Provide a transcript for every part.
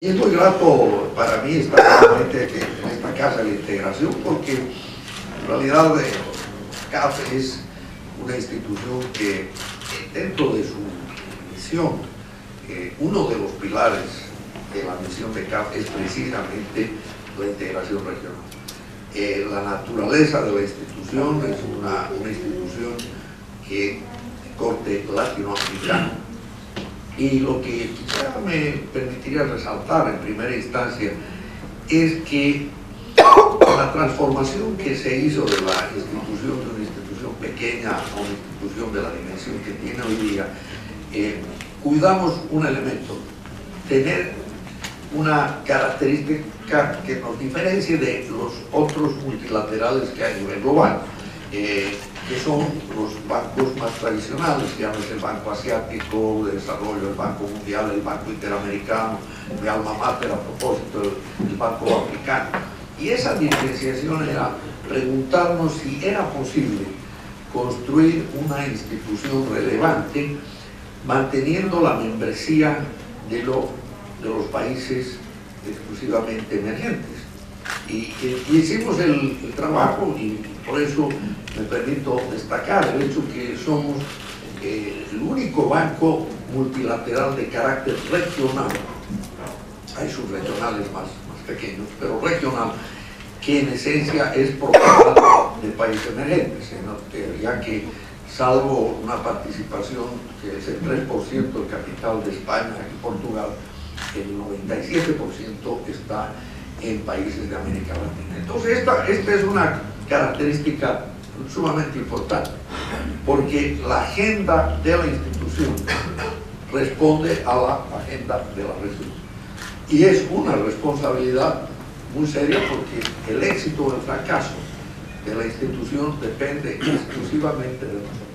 Es muy grato para mí estar nuevamente en esta casa de la integración, porque en realidad CAF es una institución que dentro de su misión, uno de los pilares de la misión de CAF es precisamente la integración regional. La naturaleza de la institución es una institución que de corte latinoamericano. Y lo que quizá me permitiría resaltar en primera instancia es que la transformación que se hizo de la institución, de una institución pequeña a una institución de la dimensión que tiene hoy día, cuidamos un elemento: tener una característica que nos diferencie de los otros multilaterales que hay a nivel global, que son los bancos más tradicionales, llámese el Banco Asiático de Desarrollo, el Banco Mundial, el Banco Interamericano, mi alma mater a propósito, el Banco Africano. Y esa diferenciación era preguntarnos si era posible construir una institución relevante manteniendo la membresía de los países exclusivamente emergentes. Y hicimos el trabajo, y por eso me permito destacar el hecho que somos el único banco multilateral de carácter regional. Hay subregionales más pequeños, pero regional, que en esencia es propiedad de países emergentes, ya que salvo una participación que es el 3% del capital de España y Portugal, el 97% está en países de América Latina. Entonces esta es una característica sumamente importante, porque la agenda de la institución responde a la agenda de la región, y es una responsabilidad muy seria, porque el éxito o el fracaso de la institución depende exclusivamente de nosotros.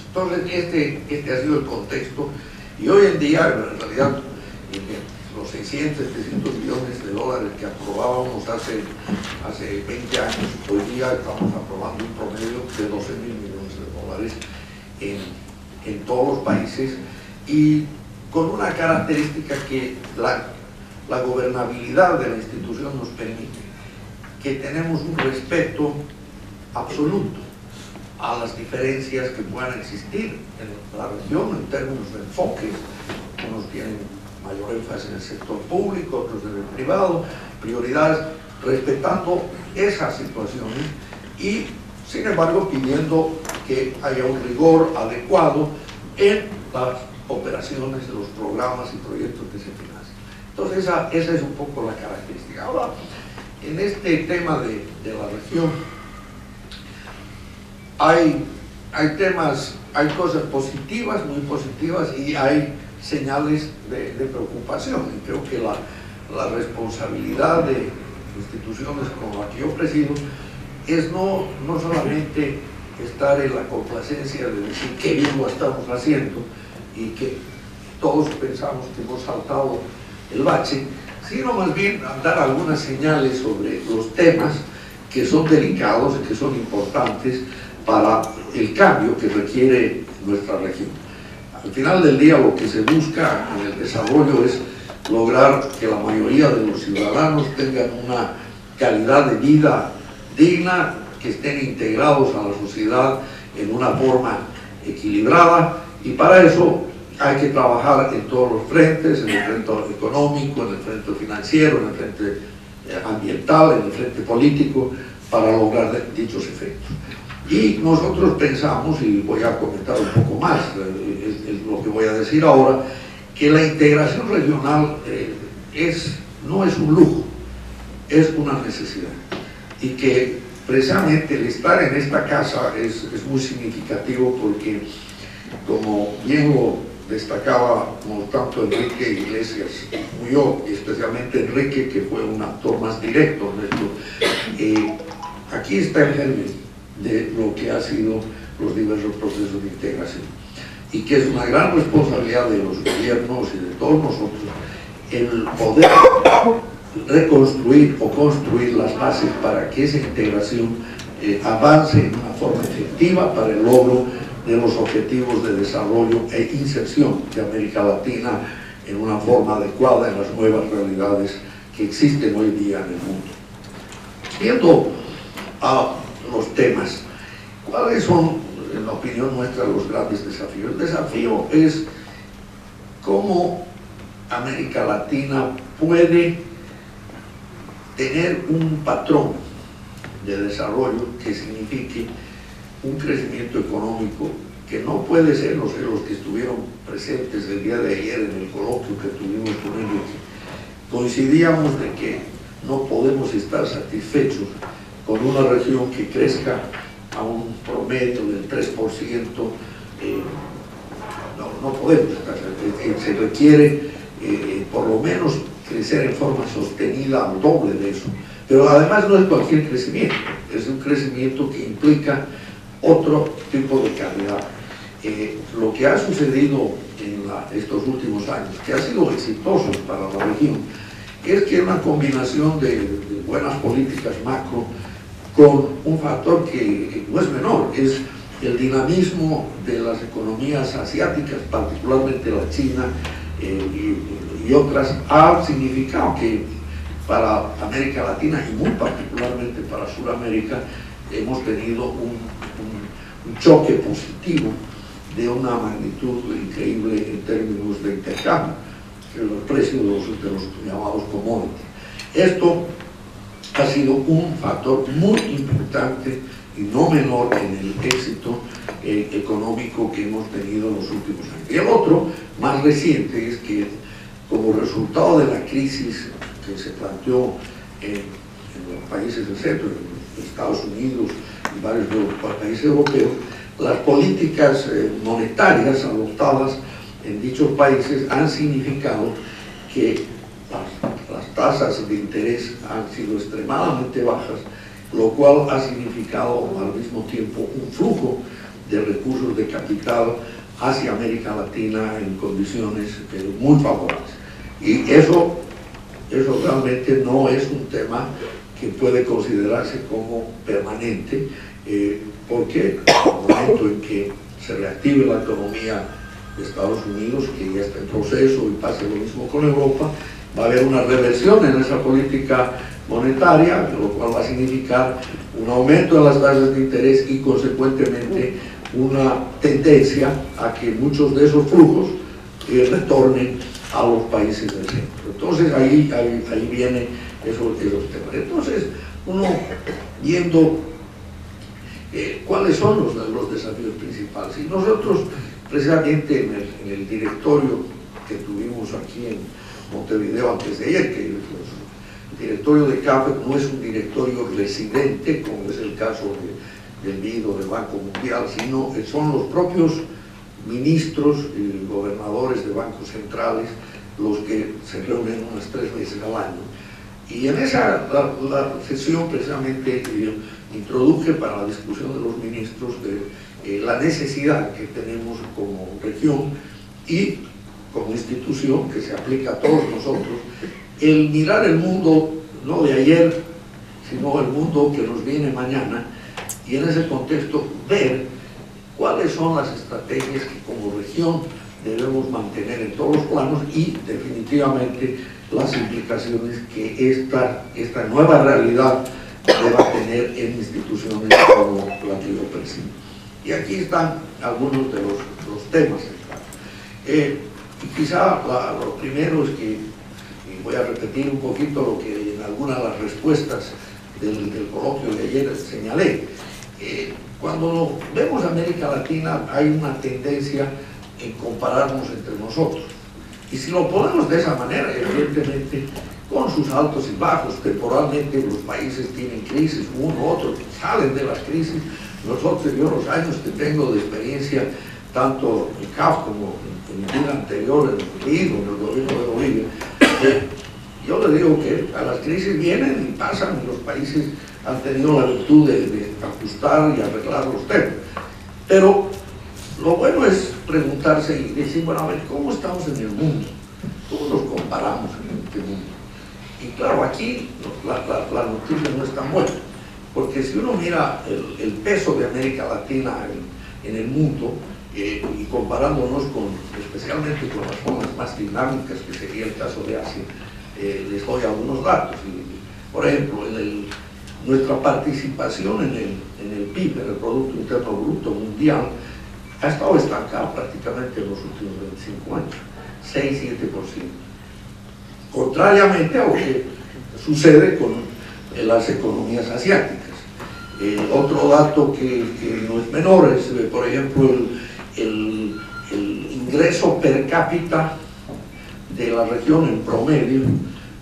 Entonces este ha sido el contexto, y hoy en día en realidad los 600, 700 millones de dólares que aprobábamos hace 20 años, hoy día estamos aprobando un promedio de 12.000 millones de dólares en todos los países, y con una característica que la gobernabilidad de la institución nos permite, que tenemos un respeto absoluto a las diferencias que puedan existir en la región en términos de enfoques. Unos tienen mayor énfasis en el sector público, otros en el privado, prioridades, respetando esas situaciones y, sin embargo, pidiendo que haya un rigor adecuado en las operaciones de los programas y proyectos que se financian. Entonces esa es un poco la característica. Ahora, en este tema de la región, hay cosas positivas, muy positivas, y hay señales de preocupación. Y creo que la responsabilidad de instituciones como la que yo presido es no solamente estar en la complacencia de decir qué bien lo estamos haciendo y que todos pensamos que hemos saltado el bache, sino más bien dar algunas señales sobre los temas que son delicados y que son importantes para el cambio que requiere nuestra región. Al final del día, lo que se busca en el desarrollo es lograr que la mayoría de los ciudadanos tengan una calidad de vida digna, que estén integrados a la sociedad en una forma equilibrada, y para eso hay que trabajar en todos los frentes: en el frente económico, en el frente financiero, en el frente ambiental, en el frente político, para lograr dichos efectos. Y nosotros pensamos, y voy a comentar un poco más, es lo que voy a decir ahora, que la integración regional no es un lujo, es una necesidad, y que precisamente el estar en esta casa es muy significativo, porque, como bien lo destacaba tanto Enrique Iglesias como yo, y especialmente Enrique, que fue un actor más directo en esto, aquí está el germen de lo que ha sido los diversos procesos de integración, y que es una gran responsabilidad de los gobiernos y de todos nosotros el poder reconstruir o construir las bases para que esa integración avance en una forma efectiva para el logro de los objetivos de desarrollo e inserción de América Latina en una forma adecuada en las nuevas realidades que existen hoy día en el mundo. Viendo a los temas, ¿cuáles son, en la opinión nuestra, los grandes desafíos? El desafío es cómo América Latina puede tener un patrón de desarrollo que signifique un crecimiento económico que no puede ser, no sé, los que estuvieron presentes el día de ayer en el coloquio que tuvimos con ellos, coincidíamos de que no podemos estar satisfechos con una región que crezca a un promedio del 3%, no podemos estar satisfechos. Se requiere por lo menos crecer en forma sostenida al doble de eso, pero además no es cualquier crecimiento, es un crecimiento que implica otro tipo de calidad. Lo que ha sucedido en estos últimos años, que ha sido exitoso para la región, es que una combinación de buenas políticas macro con un factor que no es menor, es el dinamismo de las economías asiáticas, particularmente la China y otras, ha significado que para América Latina y muy particularmente para Sudamérica hemos tenido un choque positivo de una magnitud increíble en términos de intercambio, que es el precio de los llamados commodities. Esto ha sido un factor muy importante y no menor en el éxito económico que hemos tenido en los últimos años. Y el otro, más reciente, es que como resultado de la crisis que se planteó en los países del centro, en Estados Unidos y varios de los países europeos, las políticas monetarias adoptadas en dichos países han significado que las tasas de interés han sido extremadamente bajas, lo cual ha significado al mismo tiempo un flujo de recursos de capital hacia América Latina en condiciones muy favorables. Y eso realmente no es un tema que puede considerarse como permanente, porque al momento en que se reactive la economía de Estados Unidos, que ya está en proceso, y pase lo mismo con Europa, va a haber una reversión en esa política monetaria, lo cual va a significar un aumento de las tasas de interés y consecuentemente una tendencia a que muchos de esos flujos retornen a los países del centro. Entonces ahí viene esos temas. Entonces uno viendo cuáles son los desafíos principales, y nosotros precisamente en el directorio que tuvimos aquí en Montevideo antes de ayer, que el directorio de CAPEC no es un directorio residente como es el caso del BID o del Banco Mundial, sino que son los propios ministros y gobernadores de bancos centrales los que se reúnen unas 3 veces al año. Y en esa la sesión precisamente introduje para la discusión de los ministros de la necesidad que tenemos como región y como institución que se aplica a todos nosotros, el mirar el mundo no de ayer, sino el mundo que nos viene mañana, y en ese contexto ver cuáles son las estrategias que como región debemos mantener en todos los planos y definitivamente las implicaciones que esta nueva realidad deba tener en instituciones como la que yo percibo. Y aquí están algunos de los temas. Y quizá lo primero es que, y voy a repetir un poquito lo que en algunas de las respuestas del coloquio de ayer señalé. Cuando vemos América Latina hay una tendencia en compararnos entre nosotros. Y si lo ponemos de esa manera, evidentemente, con sus altos y bajos, temporalmente los países tienen crisis, uno, otro, salen de las crisis. Nosotros, yo los años que tengo de experiencia, tanto en CAF como en mi vida anterior, en el BID, en el gobierno de Bolivia, yo le digo que a las crisis vienen y pasan, y los países han tenido la virtud de ajustar y arreglar los temas. Pero lo bueno es preguntarse y decir, bueno, a ver, ¿cómo estamos en el mundo? ¿Cómo nos comparamos en este mundo? Y claro, aquí la noticia no es tan buena, porque si uno mira el peso de América Latina en el mundo, y comparándonos especialmente con las zonas más dinámicas, que sería el caso de Asia, les doy algunos datos. Por ejemplo, nuestra participación en el PIB, en el Producto Interno Bruto Mundial, ha estado estancada prácticamente en los últimos 25 años, 6-7%. Contrariamente a lo que sucede con las economías asiáticas. Otro dato que no es menor es, por ejemplo, el ingreso per cápita de la región en promedio,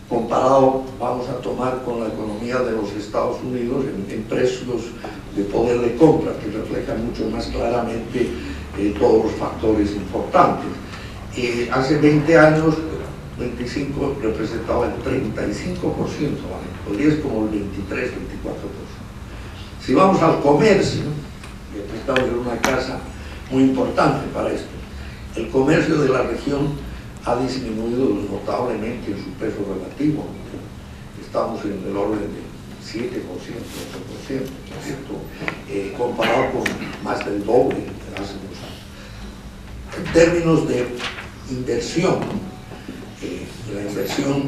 comparado, vamos a tomar con la economía de los Estados Unidos, en precios de poder de compra, que reflejan mucho más claramente todos los factores importantes. Hace 20 años, 25 representaba el 35%, hoy es como el 23-24%. Si vamos al comercio, y aquí estamos en una casa muy importante para esto, el comercio de la región ha disminuido notablemente en su peso relativo. Estamos en el orden de 7%, 8%, ¿cierto? Comparado con más del doble hace unos años. En términos de inversión, la inversión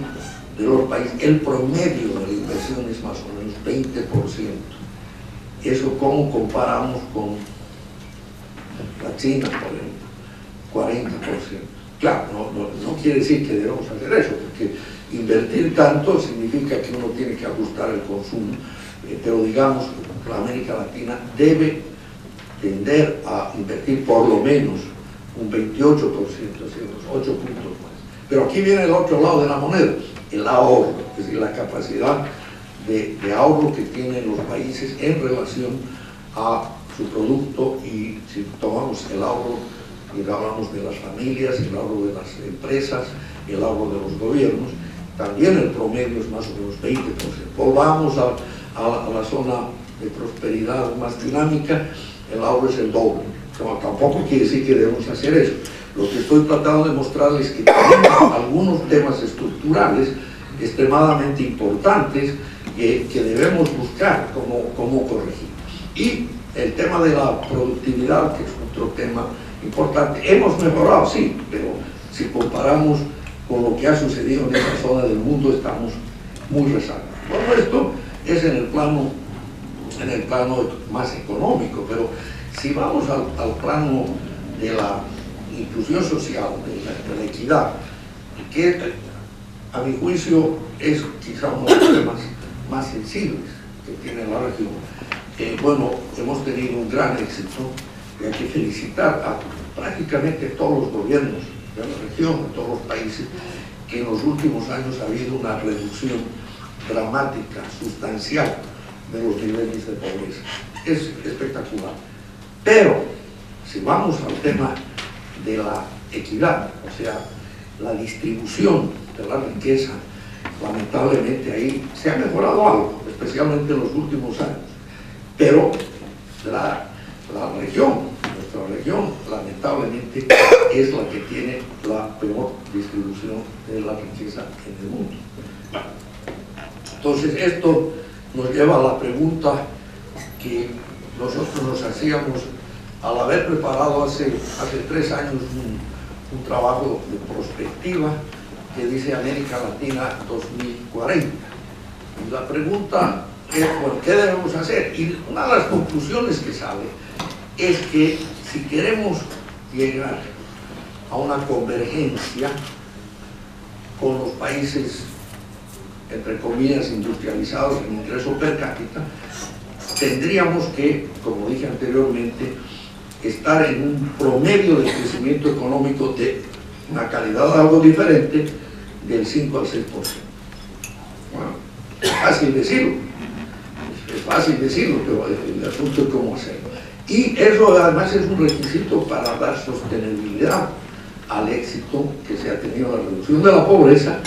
de los países, el promedio de la inversión es más o menos 20%. Eso, ¿cómo comparamos con la China, por ejemplo? 40%. Claro, no quiere decir que debemos hacer eso, porque invertir tanto significa que uno tiene que ajustar el consumo, pero digamos que la América Latina debe tender a invertir por lo menos un 28%, 8 puntos más. Pero aquí viene el otro lado de la moneda, el ahorro, es decir, la capacidad de ahorro que tienen los países en relación a su producto. Y si tomamos el ahorro y hablamos de las familias, el ahorro de las empresas, el ahorro de los gobiernos, también el promedio es más o menos 20%. Volvamos a la zona de prosperidad más dinámica, el ahorro es el doble. No, tampoco quiere decir que debemos hacer eso. Lo que estoy tratando de mostrarles es que tenemos algunos temas estructurales extremadamente importantes que debemos buscar cómo corregir. Y el tema de la productividad, que es otro tema importante, hemos mejorado, sí, pero si comparamos con lo que ha sucedido en esa zona del mundo, estamos muy rezagados. Bueno, esto es en el plano más económico, pero si vamos al plano de la inclusión social, de la equidad, que a mi juicio es quizá uno de los temas más sensibles que tiene la región. Bueno, hemos tenido un gran éxito y hay que felicitar a prácticamente todos los gobiernos de la región, de todos los países, que en los últimos años ha habido una reducción dramática, sustancial de los niveles de pobreza. Es espectacular. Pero, si vamos al tema de la equidad, o sea, la distribución de la riqueza, lamentablemente ahí se ha mejorado algo, especialmente en los últimos años. Pero la región, nuestra región, lamentablemente, es la que tiene la peor distribución de la riqueza en el mundo. Entonces, esto nos lleva a la pregunta que nosotros nos hacíamos al haber preparado hace 3 años un trabajo de prospectiva que dice América Latina 2040. Y la pregunta es, bueno, ¿qué debemos hacer? Y una de las conclusiones que sale es que si queremos llegar a una convergencia con los países, entre comillas, industrializados en ingreso per cápita, tendríamos que, como dije anteriormente, estar en un promedio de crecimiento económico de una calidad algo diferente del 5 al 6%. Bueno, es fácil decirlo, pero el asunto es cómo hacerlo. Y eso además es un requisito para dar sostenibilidad al éxito que se ha tenido en la reducción de la pobreza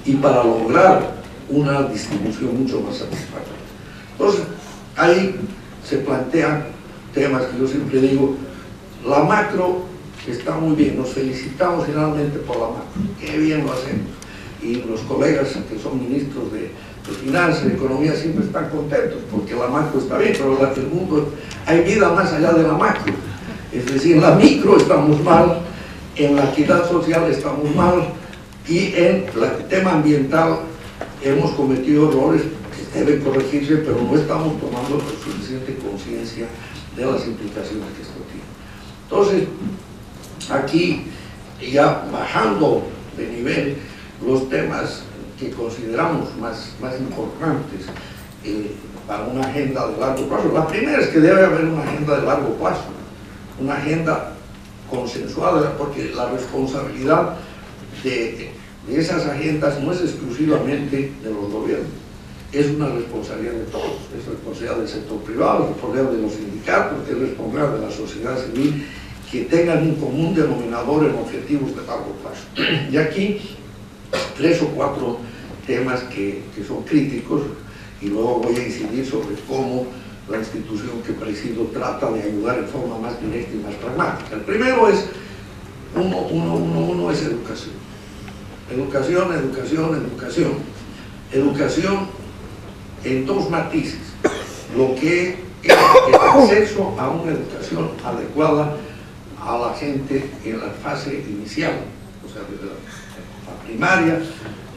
y para lograr una distribución mucho más satisfactoria. Entonces, ahí se plantean temas que yo siempre digo. La macro está muy bien, nos felicitamos finalmente por la macro, qué bien lo hacemos, y los colegas que son ministros de finanzas y de economía siempre están contentos porque la macro está bien, pero en el mundo hay vida más allá de la macro. Es decir, en la micro estamos mal, en la equidad social estamos mal, y en el tema ambiental hemos cometido errores que deben corregirse, pero no estamos tomando suficiente conciencia de las implicaciones que esto tiene. Entonces, aquí, ya bajando de nivel, los temas que consideramos más importantes para una agenda de largo plazo. La primera es que debe haber una agenda de largo plazo, una agenda consensuada, porque la responsabilidad de esas agendas no es exclusivamente de los gobiernos, es una responsabilidad de todos, es responsabilidad del sector privado, es responsabilidad de los sindicatos, es responsabilidad de la sociedad civil, que tengan un común denominador en objetivos de largo plazo. Y aquí 3 o 4 temas que son críticos, y luego voy a incidir sobre cómo la institución que presido trata de ayudar en forma más directa y más pragmática. El primero es, uno es educación. Educación, educación, educación. Educación en 2 matices. Lo que es el acceso a una educación adecuada a la gente en la fase inicial, o sea, desde la primaria,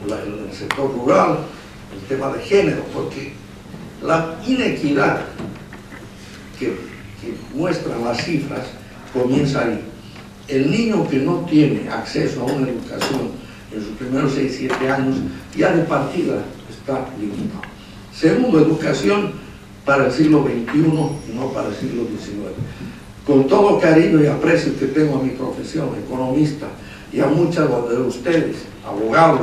el sector rural, el tema de género, porque la inequidad que muestran las cifras comienza ahí. El niño que no tiene acceso a una educación en sus primeros 6-7 años, ya de partida está limitado. Segundo, educación para el siglo XXI y no para el siglo XIX. Con todo cariño y aprecio que tengo a mi profesión, economista, y a muchos de ustedes, abogados,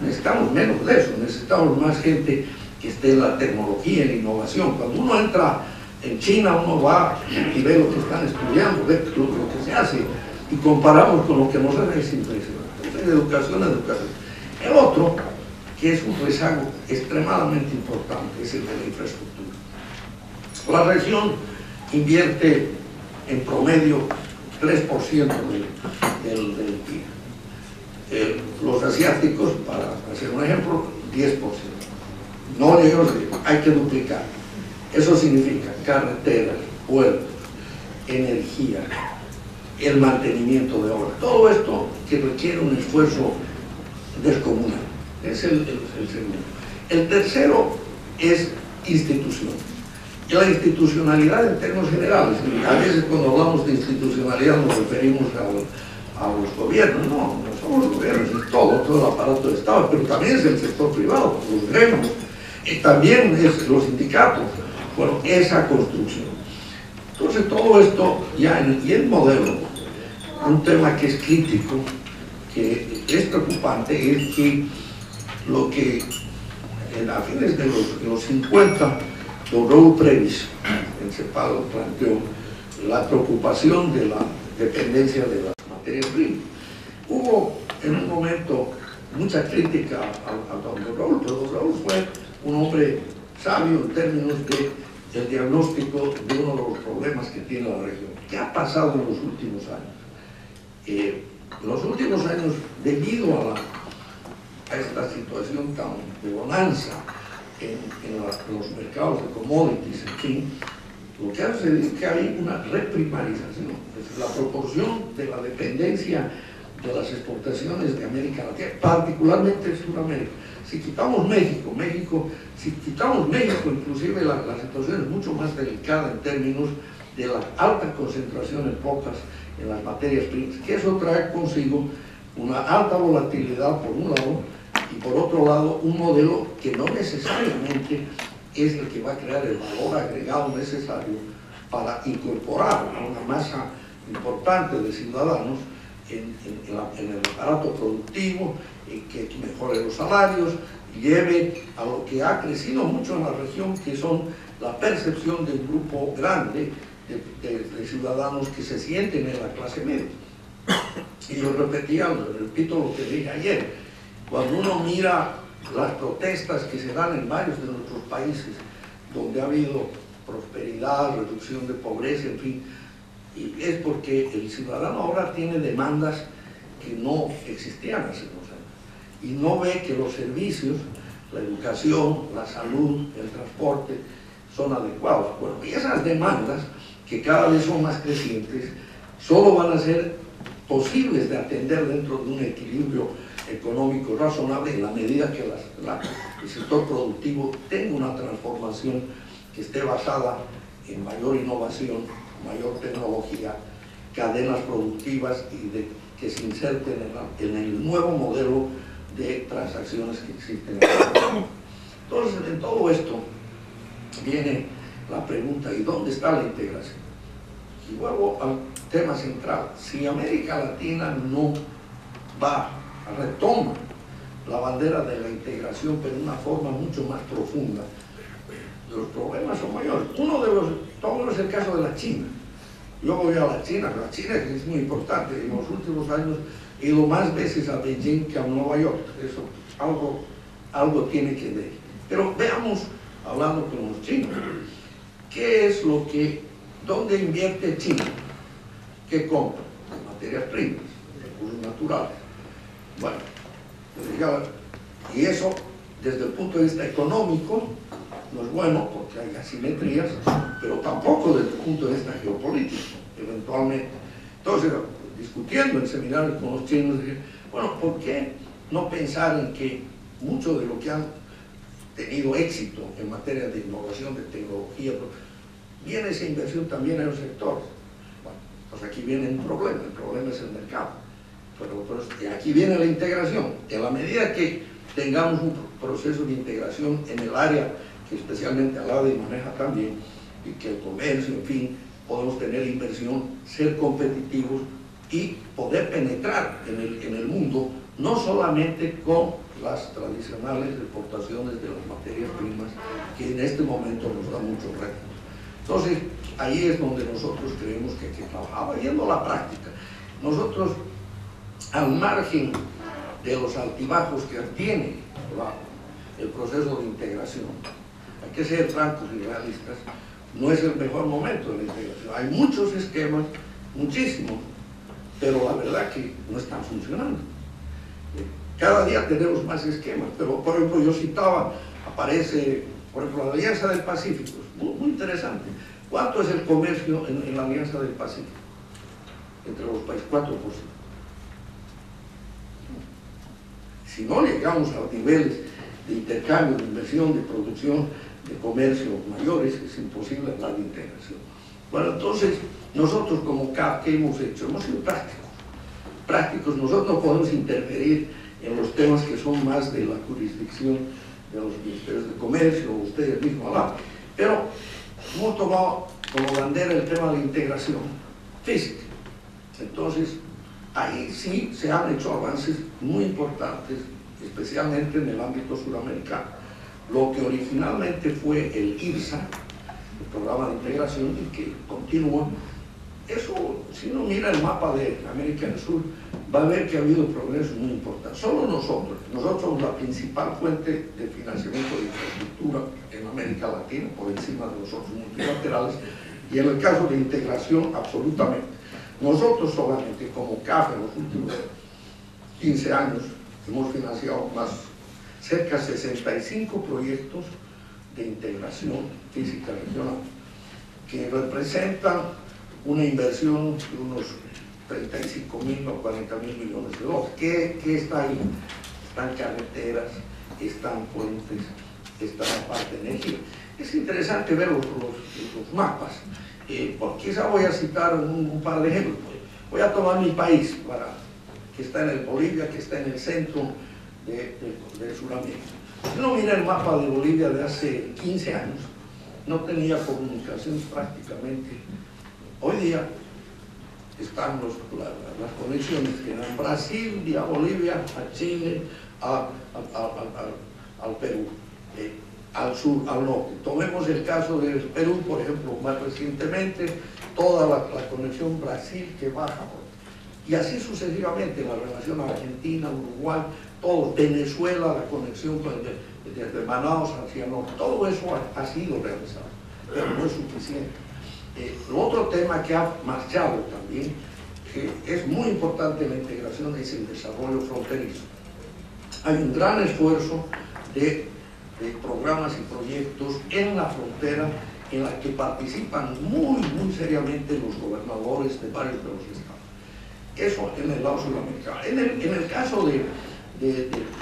necesitamos menos de eso, necesitamos más gente que esté en la tecnología, en la innovación. Cuando uno entra en China, uno va y ve lo que están estudiando, ve lo que se hace, y comparamos con lo que nos hace, es impresionante. Educación, educación. El otro, que es un rezago extremadamente importante, es el de la infraestructura. La región invierte en promedio 3% del PIB. Los asiáticos, para hacer un ejemplo, 10%. No ellos, hay que duplicar. Eso significa carreteras, puertos, energía, el mantenimiento de obras. Todo esto que requiere un esfuerzo descomunal. Es el segundo. El tercero es institución. Y la institucionalidad en términos generales. A veces cuando hablamos de institucionalidad nos referimos a los gobiernos. No somos los gobiernos, es todo el aparato de Estado, pero también es el sector privado, los gremios, y también es los sindicatos. Bueno, esa construcción. Entonces todo esto y el modelo, un tema que es crítico, que es preocupante, es que lo que a fines de los 50 don Raúl Previs en CEPAL planteó la preocupación de la dependencia de las materias primas. Hubo en un momento mucha crítica a don Raúl, pero don Raúl fue un hombre sabio en términos del diagnóstico de uno de los problemas que tiene la región. ¿Qué ha pasado en los últimos años? En los últimos años, debido a esta situación tan de bonanza en los mercados de commodities, en fin, lo que ha sucedido es que hay una reprimarización, es decir, la proporción de la dependencia de las exportaciones de América Latina, particularmente de Sudamérica. Si quitamos México, inclusive la situación es mucho más delicada en términos de la alta concentración en las materias primas, que eso trae consigo una alta volatilidad por un lado, y por otro lado un modelo que no necesariamente es el que va a crear el valor agregado necesario para incorporar a una masa importante de ciudadanos en el aparato productivo, que mejore los salarios, lleve a lo que ha crecido mucho en la región, que son la percepción de un grupo grande de ciudadanos que se sienten en la clase media. Y yo repito lo que dije ayer, cuando uno mira las protestas que se dan en varios de nuestros países, donde ha habido prosperidad, reducción de pobreza, en fin, y es porque el ciudadano ahora tiene demandas que no existían hace unos años, y no ve que los servicios, la educación, la salud, el transporte, son adecuados. Bueno, y esas demandas que cada vez son más crecientes, solo van a ser posibles de atender dentro de un equilibrio económico razonable en la medida que el sector productivo tenga una transformación que esté basada en mayor innovación, mayor tecnología, cadenas productivas y que se inserten en el nuevo modelo de transacciones que existen en el mundo. Entonces, en todo esto viene la pregunta: ¿y dónde está la integración? Y vuelvo al tema central. Si América Latina no retoma la bandera de la integración, pero de una forma mucho más profunda, los problemas son mayores. Tomemos el caso de la China. Yo voy a la China es muy importante. En los últimos años he ido más veces a Beijing que a Nueva York. Eso algo tiene que ver. Pero veamos, hablando con los chinos, ¿dónde invierte China? ¿Qué compra? Materias primas, recursos naturales. Bueno, y eso desde el punto de vista económico no es bueno porque hay asimetrías, pero tampoco desde el punto de vista geopolítico, eventualmente. Entonces, discutiendo en seminarios con los chinos, dije, bueno, ¿por qué no pensar en que mucho de lo que han tenido éxito en materia de innovación, de tecnología, viene esa inversión también en los sectores? Bueno, pues aquí viene un problema, el problema es el mercado. Pero aquí viene la integración. En la medida que tengamos un proceso de integración en el área que especialmente Aladdin maneja también, y que el comercio, en fin, podemos tener inversión, ser competitivos y poder penetrar en el mundo, no solamente con las tradicionales exportaciones de las materias primas, que en este momento nos da mucho reto. Entonces, ahí es donde nosotros creemos que hay que trabajar, viendo la práctica. Nosotros, al margen de los altibajos que tiene el proceso de integración, hay que ser francos y realistas, no es el mejor momento de la integración. Hay muchos esquemas, muchísimos, pero la verdad que no están funcionando. Cada día tenemos más esquemas, pero por ejemplo yo citaba, aparece, por ejemplo, la Alianza del Pacífico, muy interesante. ¿Cuánto es el comercio en la Alianza del Pacífico? Entre los países, 4%. Si no llegamos a niveles de intercambio, de inversión, de producción, de comercio mayores, es imposible hablar de integración. Bueno, entonces, nosotros como CAF, ¿qué hemos hecho? Hemos sido prácticos. Nosotros no podemos interferir en los temas que son más de la jurisdicción de los ministerios de comercio, o ustedes mismos hablan. Pero hemos tomado como bandera el tema de la integración física. Entonces, ahí sí se han hecho avances muy importantes, especialmente en el ámbito suramericano. Lo que originalmente fue el IRSA, el programa de integración, y que continúa, eso, si uno mira el mapa de América del Sur, va a ver que ha habido progresos muy importantes. Solo nosotros somos la principal fuente de financiamiento de infraestructura en América Latina, por encima de los otros multilaterales, y en el caso de integración, absolutamente. Nosotros solamente, como CAF, en los últimos 15 años, hemos financiado cerca de 65 proyectos de integración física regional, que representan una inversión de unos 35.000 o 40.000 millones de dólares. ¿Qué está ahí? Están carreteras, están puentes, está la parte de energía. Es interesante ver los mapas. Quizá voy a citar un par de ejemplos. Voy a tomar mi país, que está en el Bolivia, que está en el centro de Sudamérica. Si uno mira el mapa de Bolivia de hace 15 años, no tenía comunicaciones prácticamente. Hoy día están las conexiones que eran Brasil, vía Bolivia, a Chile, al Perú, al sur, al norte. Tomemos el caso del Perú, por ejemplo, más recientemente, toda la conexión Brasil que baja, y así sucesivamente, la relación Argentina, Uruguay, todo, Venezuela, la conexión desde Manaus hacia el norte, todo eso ha sido realizado, pero no es suficiente. El otro tema que ha marchado también, que es muy importante en la integración, es el desarrollo fronterizo. Hay un gran esfuerzo de programas y proyectos en la frontera en la que participan muy seriamente los gobernadores de varios de los estados. Eso en el lado sudamericano. En el caso de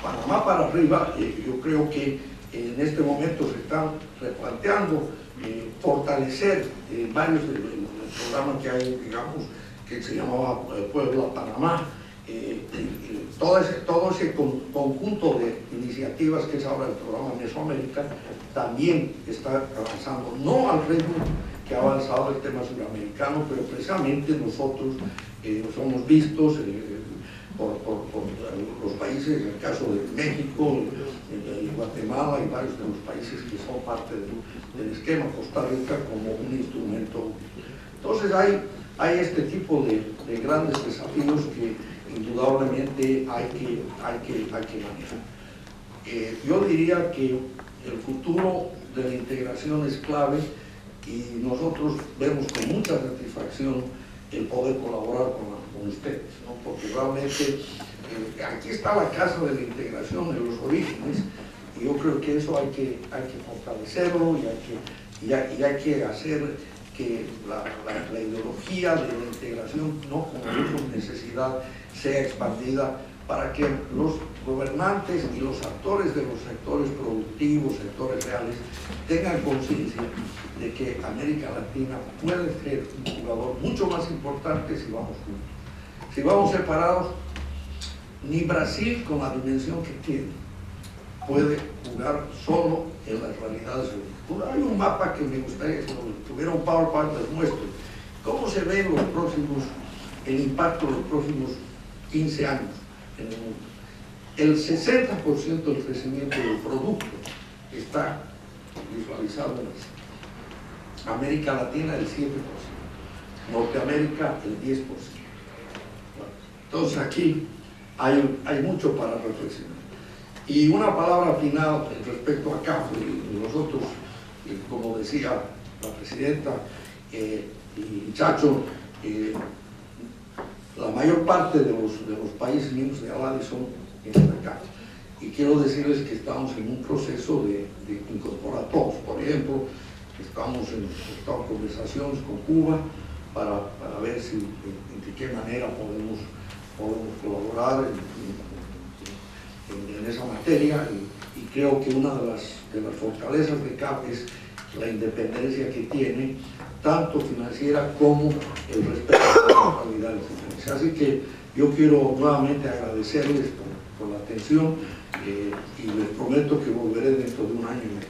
Panamá para arriba, yo creo que en este momento se están replanteando fortalecer varios del programa que hay, digamos, que se llamaba Puebla-Panamá. Todo ese conjunto de iniciativas que es ahora el programa Mesoamérica también está avanzando, no al ritmo que ha avanzado el tema suramericano, pero precisamente nosotros somos vistos por los países, en el caso de México, Guatemala y varios de los países que son parte del esquema, Costa Rica, como un instrumento. Entonces hay este tipo de grandes desafíos que indudablemente hay que manejar. Yo diría que el futuro de la integración es clave y nosotros vemos con mucha satisfacción el poder colaborar con ustedes, ¿no? Porque realmente aquí está la casa de la integración en los orígenes y yo creo que eso hay que fortalecerlo y hay que hacer que la ideología de la integración, no como necesidad, sea expandida para que los gobernantes y los actores de los sectores productivos, sectores reales, tengan conciencia de que América Latina puede ser un jugador mucho más importante si vamos juntos. Si vamos separados, ni Brasil, con la dimensión que tiene, puede jugar solo en las realidades del futuro. Hay un mapa que me gustaría, si tuviera un PowerPoint, les muestro cómo se ve el impacto de los próximos 15 años en el mundo. El 60% del crecimiento del producto está visualizado en Asia. América Latina el 7%, Norteamérica el 10%. Entonces aquí hay mucho para reflexionar. Y una palabra final respecto a CAF. Nosotros, como decía la presidenta y Chacho, la mayor parte de los países miembros de ALADI son en la CAF. Y quiero decirles que estamos en un proceso de incorporar todos. Por ejemplo, estamos en conversaciones con Cuba para ver de qué manera podemos colaborar en esa materia y creo que una de las fortalezas de CAF es la independencia que tiene, tanto financiera como el respeto a la calidad de financiación. Así que yo quiero nuevamente agradecerles por la atención y les prometo que volveré dentro de un año y medio.